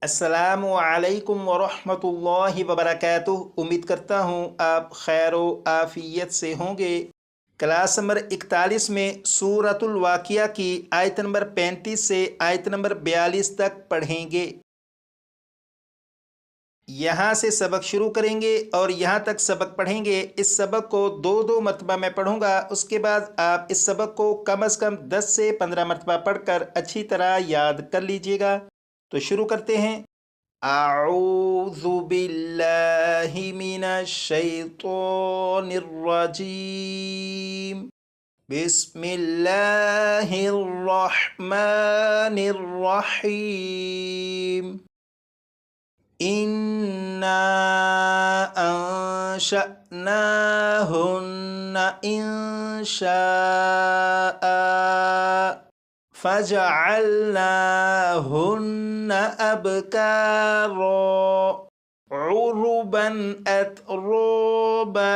अस्सलामु अलैकुम वरहमतुल्लाहि वबरकातुह। उम्मीद करता हूँ आप खैर व आफियत से होंगे। क्लास नंबर 41 में सूरतुल वाक़िया की आयत नंबर 35 से आयत नंबर 42 तक पढ़ेंगे। यहाँ से सबक शुरू करेंगे और यहाँ तक सबक पढ़ेंगे। इस सबक को दो दो मरतबा मैं पढ़ूँगा, उसके बाद आप इस सबक को कम से कम 10 से 15 मरतबा पढ़कर अच्छी तरह याद कर लीजिएगा। तो शुरू करते हैं। अऊज़ु बिल्लाहि मिनश शैतानिर रजीम। बिस्मिल्लाहिर रहमानिर रहीम। इन्ना अंशअनाहुन्ना इंशाआ फजअलनाहुन्ना अबकारा उरुबन अतराबा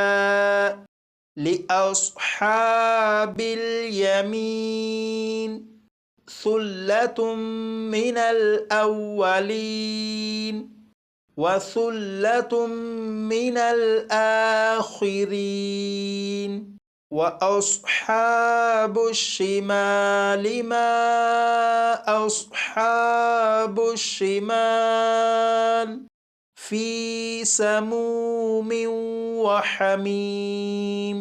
लिअस्हाबिल यमीन सुल्लतुम मिनल अव्वलीन वसुल्लतुम मिनल आखिरीन वअस्हाबुश शिमालि मा अस्हाबुश शिमाल फी समूमिन व हमीम।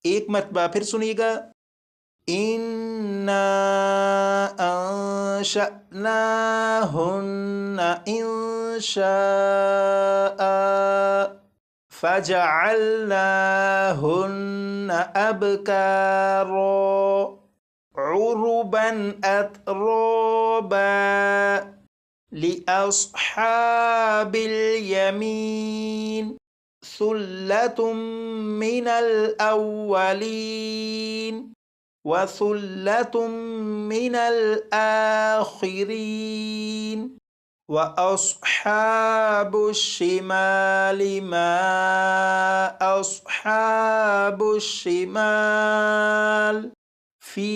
एक मरतबा फिर सुनिएगा। इन्ना अंशअनाहुन्ना इंशाआ फजअलनाहुन्ना अबकारा उरुबन अतराबा लिअस्हाबिल यमीन सुल्लतुम मिनल अव्वलीन वसुल्लतुम मिनल आखिरीन वअस्हाबुश शिमालि मा अस्हाबुश शिमाल फी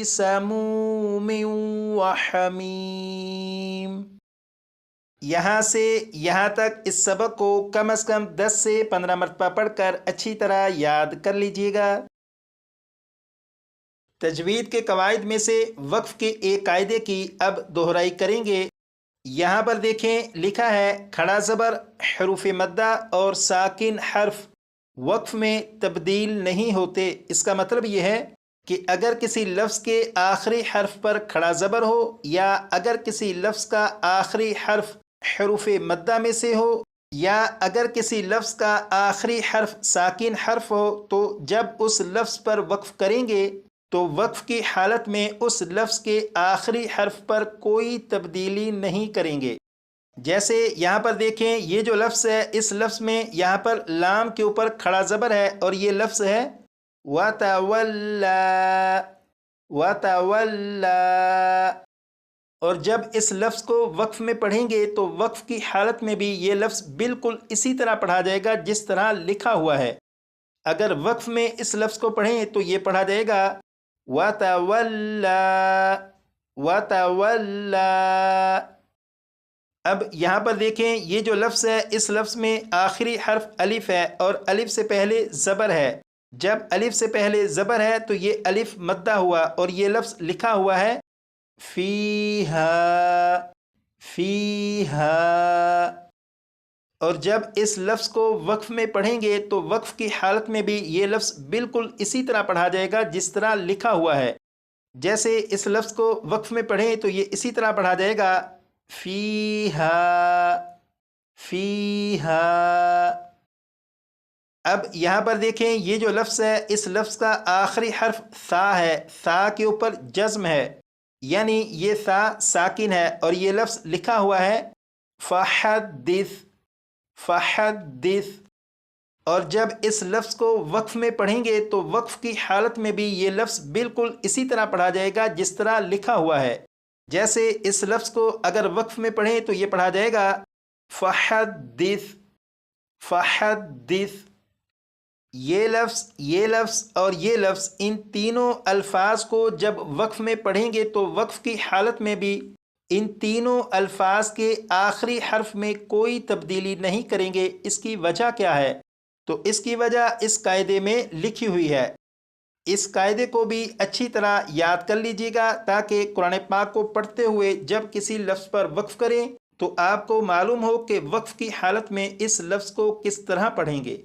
समूमिन व हमीम। यहाँ से यहाँ तक इस सबक को कम से कम 10 से 15 मरतबा पढ़कर अच्छी तरह याद कर लीजिएगा। तजवीद के कवायद में से वक्फ के एक कायदे की अब दोहराई करेंगे। यहाँ पर देखें, लिखा है खड़ा ज़बर, हरूफ मद्दा और साकिन हर्फ वक्फ में तब्दील नहीं होते। इसका मतलब यह है कि अगर किसी लफ्ज़ के आखिरी हर्फ पर खड़ा ज़बर हो या अगर किसी लफ्ज़ का आखिरी हर्फ हरूफ मद्दा में से हो या अगर किसी लफ्ज़ का आखिरी हर्फ साकिन हर्फ हो, तो जब उस लफ्ज़ पर वक्फ करेंगे तो वक्फ की हालत में उस लफ्ज़ के आखिरी हर्फ पर कोई तब्दीली नहीं करेंगे। जैसे यहाँ पर देखें, ये जो लफ्ज़ है, इस लफ्ज़ में यहाँ पर लाम के ऊपर खड़ा ज़बर है और ये लफ्ज़ है वतवल्ला वतवल्ला। और जब इस लफ्ज़ को वक्फ में पढ़ेंगे तो वक्फ की हालत में भी ये लफ्ज़ बिल्कुल इसी तरह पढ़ा जाएगा जिस तरह लिखा हुआ है। अगर वक्फ में इस लफ्ज़ को पढ़ें तो ये पढ़ा जाएगा वतवल्ला वतवल्ला। अब यहाँ पर देखें, ये जो लफ्ज़ है, इस लफ्ज़ में आखिरी हर्फ अलिफ है और अलिफ से पहले ज़बर है। जब अलिफ से पहले ज़बर है तो ये अलिफ मद्दा हुआ और ये लफ्ज़ लिखा हुआ है फ़ीहा फ़ीहा। और जब इस लफ्ज़ को वक्फ में पढ़ेंगे तो वक्फ की हालत में भी ये लफ्ज़ बिल्कुल इसी तरह पढ़ा जाएगा जिस तरह लिखा हुआ है। जैसे इस लफ्ज़ को वक्फ में पढ़ें तो ये इसी तरह पढ़ा जाएगा फ़ीहा फ़ीहा। अब यहाँ पर देखें, ये जो लफ्ज़ है, इस लफ्ज़ का आखिरी हर्फ सा है। सा के ऊपर जज़्म है, यानी ये सा साकिन है और ये लफ्ज़ लिखा हुआ है फ़हद्दिस फ़हद्दिस। और जब इस लफ्ज़ को वक्फ में पढ़ेंगे तो वक्फ की हालत में भी ये लफ्ज़ बिल्कुल इसी तरह पढ़ा जाएगा जिस तरह लिखा हुआ है। जैसे इस लफ्ज़ को अगर वक्फ में पढ़ें तो ये पढ़ा जाएगा फ़हद्दिस फ़हद्दिस। ये लफ्ज़ और ये लफ्ज़, इन तीनों अल्फाज को जब वक्फ में पढ़ेंगे तो वक्फ की हालत में भी ان تینوں الفاظ کے آخری حرف میں کوئی تبدیلی نہیں کریں گے۔ اس کی وجہ کیا ہے؟ تو اس کی وجہ اس قاعدے میں لکھی ہوئی ہے۔ اس قاعدے کو بھی اچھی طرح یاد کر لیجیے گا تاکہ قرآن پاک کو پڑھتے ہوئے جب کسی لفظ پر وقف کریں تو آپ کو معلوم ہو کہ وقف کی حالت میں اس لفظ کو کس طرح پڑھیں گے۔